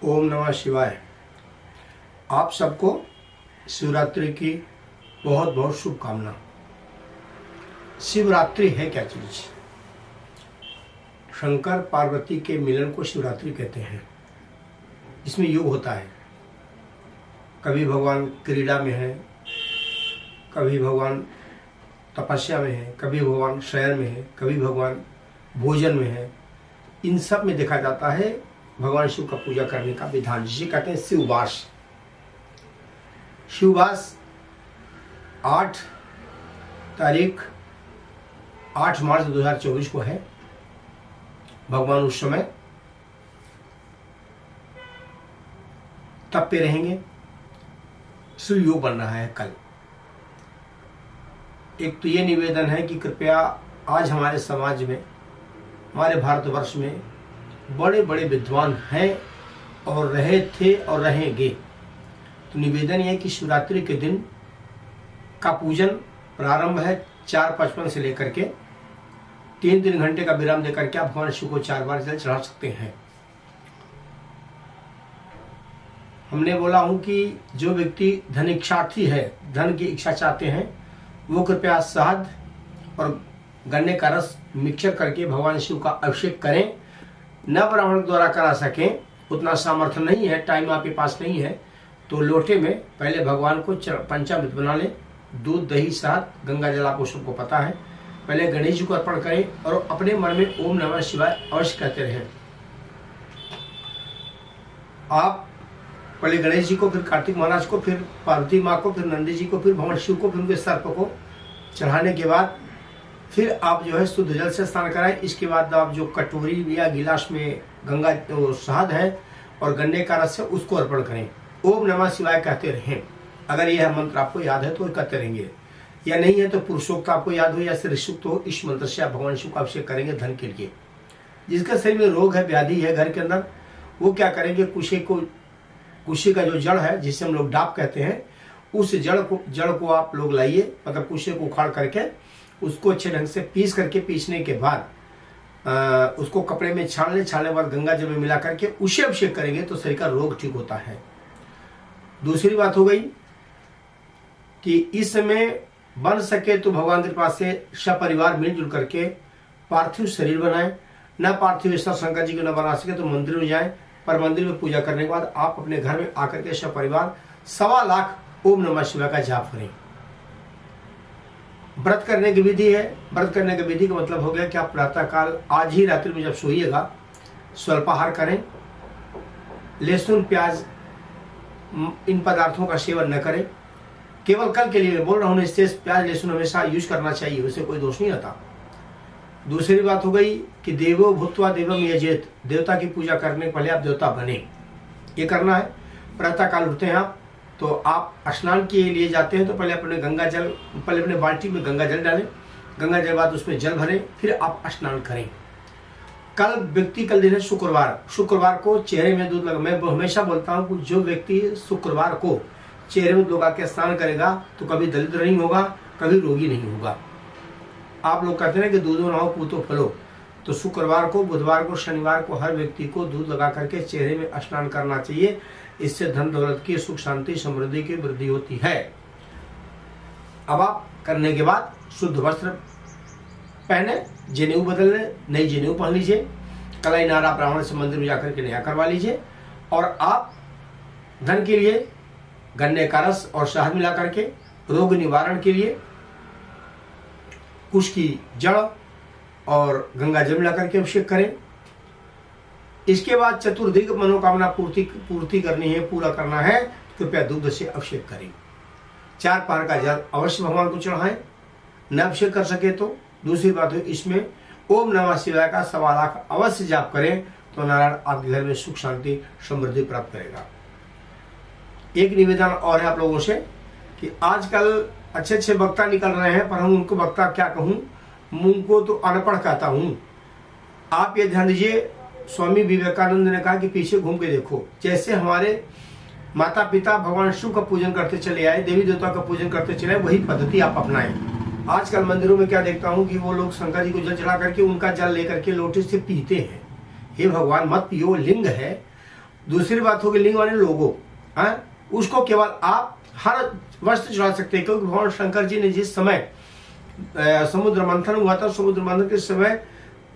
ओम नमः शिवाय। आप सबको शिवरात्रि की बहुत बहुत शुभकामना। शिवरात्रि है क्या चीज? शंकर पार्वती के मिलन को शिवरात्रि कहते हैं। इसमें योग होता है, कभी भगवान क्रीड़ा में है, कभी भगवान तपस्या में है, कभी भगवान शयन में है, कभी भगवान भोजन में है। इन सब में देखा जाता है भगवान शिव का पूजा करने का विधान, जिसे कहते हैं शिववास। शिववास 8 मार्च 2024 को है। भगवान उस समय तप पे रहेंगे। शिव योग बन रहा है कल। एक तो ये निवेदन है कि कृपया आज हमारे समाज में, हमारे भारतवर्ष में बड़े बड़े विद्वान हैं और रहे थे और रहेंगे। तो निवेदन यह है कि शिवरात्रि के दिन का पूजन प्रारंभ है 4:55 से लेकर के 3 घंटे का विराम देकर के आप भगवान शिव को 4 बार जल चढ़ा सकते हैं। हमने बोला हूं कि जो व्यक्ति धन इच्छार्थी है, धन की इच्छा चाहते हैं, वो कृपया शहद और गन्ने का रस मिक्सचर करके भगवान शिव का अभिषेक करें। न ब्राह्मण द्वारा करा सकें, उतना सामर्थ्य नहीं है, टाइम आपके पास नहीं है, तो लोटे में पहले भगवान को पंचामृत बना लें। दूध, दही, शहद, गंगा जल आपको सबको पता है। पहले गणेश जी को अर्पण करें और अपने मन में ओम नमः शिवाय अवश्य कहते रहें। आप पहले गणेश जी को, फिर कार्तिक महाराज को, फिर पार्वती माँ को, फिर नंदी जी को, फिर भगवान शिव को, फिर उनके सर्प को चढ़ाने के बाद फिर आप जो है शुद्ध जल से स्नान कराएं। इसके बाद आप जो कटोरी या गिलास में गंगा शहद है और गन्ने का रस है उसको अर्पण करें। ओम नमः शिवाय कहते रहें। अगर यह मंत्र आपको याद है तो कहते रहेंगे, या नहीं है तो पुरुषोक्त आपको याद हो या श्रीसूक्त हो, इस मंत्र से आप भगवान शिव का अभिषेक करेंगे धन के लिए। जिसका शरीर में रोग है, व्याधि है घर के अंदर, वो क्या करेंगे, कुशे का जो जड़ है जिसे हम लोग डाप कहते हैं, उस जड़ को आप लोग लाइए, मतलब कुशे को उखाड़ करके उसको अच्छे ढंग से पीसने के बाद उसको कपड़े में छानने के बाद गंगा जल में मिला करके उसे अभिषेक करेंगे तो शरीर का रोग ठीक होता है। दूसरी बात हो गई कि इस समय बन सके तो भगवान के पास से सपरिवार मिलजुल करके पार्थिव शरीर बनाएं। न पार्थिव शंकर जी को न बना सके तो मंदिर में जाएं, पर मंदिर में पूजा करने के बाद आप अपने घर में आकर के सपरिवार 1.25 लाख ओम नमः शिवाय का जाप करें। व्रत करने की विधि है। व्रत करने की विधि का मतलब हो गया कि आप प्रातः काल आज ही रात्रि में जब सोइएगा स्वल्पाहार करें। लहसुन, प्याज, इन पदार्थों का सेवन न करें। केवल कल के लिए बोल रहा हूं, इससे प्याज लहसुन हमेशा यूज करना चाहिए, उससे कोई दोष नहीं आता। दूसरी बात हो गई कि देवो भूत्वा देवम यजेत, देवता की पूजा करने के पहले आप देवता बने, ये करना है। प्रातः काल उठते हैं आप, तो आप स्नान के लिए जाते हैं तो पहले अपने बाल्टी में गंगा जल डालें। गंगा जल बाद उसमें जल भरें, फिर आप स्नान करें। कल दिन है शुक्रवार को चेहरे में दूध लगा। मैं हमेशा बोलता हूं कि जो व्यक्ति शुक्रवार को चेहरे में दूध लगा के स्नान करेगा तो कभी दरिद्र नहीं होगा, कभी रोगी नहीं होगा। आप लोग कहते हैं कि दूधो नहाओ पूतो फलो, तो शुक्रवार को, बुधवार को, शनिवार को हर व्यक्ति को दूध लगा करके चेहरे में स्नान करना चाहिए। इससे धन दौलत की, सुख शांति समृद्धि की वृद्धि होती है। अब आप करने के बाद शुद्ध वस्त्र पहने, जनेऊ बदल लें, नई जनेऊ पहन लीजिए। कलाई नारा ब्राह्मण से मंदिर में जाकर के नया करवा लीजिए। और आप धन के लिए गन्ने का रस और शहद मिला करके, रोग निवारण के लिए कुश की जड़ और गंगा जल मिला करके अभिषेक करें। इसके बाद चतुर्दिग मनोकामना पूर्ति करनी है, पूरा करना है, कृपया दूध से अभिषेक करें। 4 पार का जल अवश्य भगवान को चढ़ाएं। न अभिषेक कर सके तो दूसरी बात है, इसमें ओम नमः शिवाय का 1.25 लाख अवश्य जाप करें तो नारायण आपके घर में सुख शांति समृद्धि प्राप्त करेगा। एक निवेदन और है आप लोगों से कि आजकल अच्छे वक्ता निकल रहे हैं, पर हम उनको वक्ता क्या कहूँ, मुंह को तो अनपढ़ कहता हूँ। आप ये ध्यान दीजिए, स्वामी विवेकानंद ने कहा कि पीछे घूम के देखो। जैसे हमारे माता पिता भगवान शिव का पूजन करते चले आए, देवी देवता का पूजन करते चले आए, वही पद्धति आप अपनाएं। आजकल मंदिरों में क्या देखता हूँ कि वो लोग शंकर जी को जल चढ़ा करके उनका जल लेकर के लोटे से पीते हैं। हे भगवान, मत पियो, लिंग है। दूसरी बात होगी लिंग माने लोगो, उसको केवल आप हर वर्ष चढ़ा सकते हैं, क्योंकि भगवान शंकर जी ने जिस समय समुद्र मंथन हुआ था, समुद्र मंथन के समय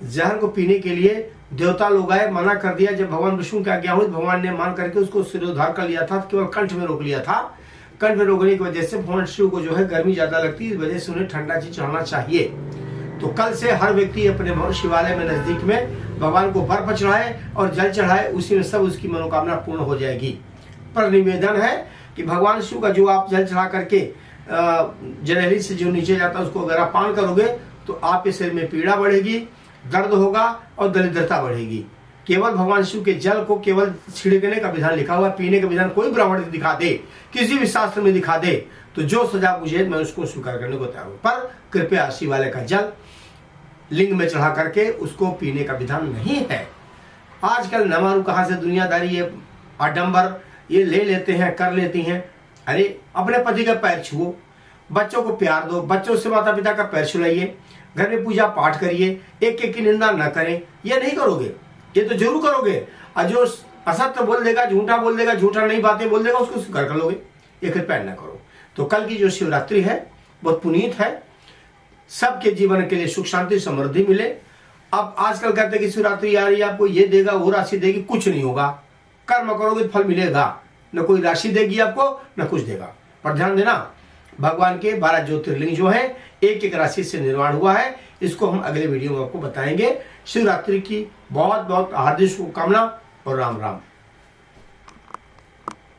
जहर को पीने के लिए देवता लोग आए, मना कर दिया। जब भगवान विष्णु की आज्ञा हुई, भगवान ने मान करके उसको सिरोद्धार कर लिया था, केवल कंठ में रोक लिया था। कंठ में रोकने की वजह से भगवान शिव को जो है गर्मी ज्यादा लगती है, इस वजह से उन्हें ठंडा चीज चढ़ाना चाहिए। तो कल से हर व्यक्ति अपने शिवालय में नजदीक में भगवान को बर्फ चढ़ाए और जल चढ़ाए, उसी में सब उसकी मनोकामना पूर्ण हो जाएगी। पर निवेदन है कि भगवान शिव का जो आप जल चढ़ा करके जनेली से जो नीचे जाता है उसको अगर आप पान करोगे तो आपके शरीर में पीड़ा बढ़ेगी, दर्द होगा और दरिद्रता बढ़ेगी। केवल भगवान शिव के जल को केवल छिड़कने का विधान लिखा हुआ, पीने का विधान कोई ब्राह्मण दिखा दे, किसी भी शास्त्र में दिखा दे, तो जो सजा मुझे मैं उसको स्वीकार करने को तैयार हूं। पर कृपया शिवालय का जल लिंग में चढ़ा करके उसको पीने का विधान नहीं है। आजकल न मालूम कहां से दुनियादारी, ये आडंबर ये ले लेते हैं, कर लेती हैं। अरे अपने पति का पैर छुओ, बच्चों को प्यार दो, बच्चों से माता पिता का पैर छुलाइए, घर में पूजा पाठ करिए, एक एक की निंदा न करें। ये नहीं करोगे, ये तो जरूर करोगे, और जो असत्य बोल देगा, झूठा बोल देगा, झूठा नहीं बातें बोल देगा, उसको स्वीकार कर लोगे। ये कृपया न करो। तो कल की जो शिवरात्रि है बहुत पुनीत है, सबके जीवन के लिए सुख शांति समृद्धि मिले। अब आजकल कहते हैं कि शिवरात्रि आ रही है, आपको ये देगा वो राशि देगी, कुछ नहीं होगा। कर्म करोगे फल मिलेगा, न कोई राशि देगी आपको न कुछ देगा। पर ध्यान देना, भगवान के 12 ज्योतिर्लिंग जो है एक एक राशि से निर्माण हुआ है, इसको हम अगले वीडियो में आपको बताएंगे। शिवरात्रि की बहुत बहुत हार्दिक शुभकामना और राम राम।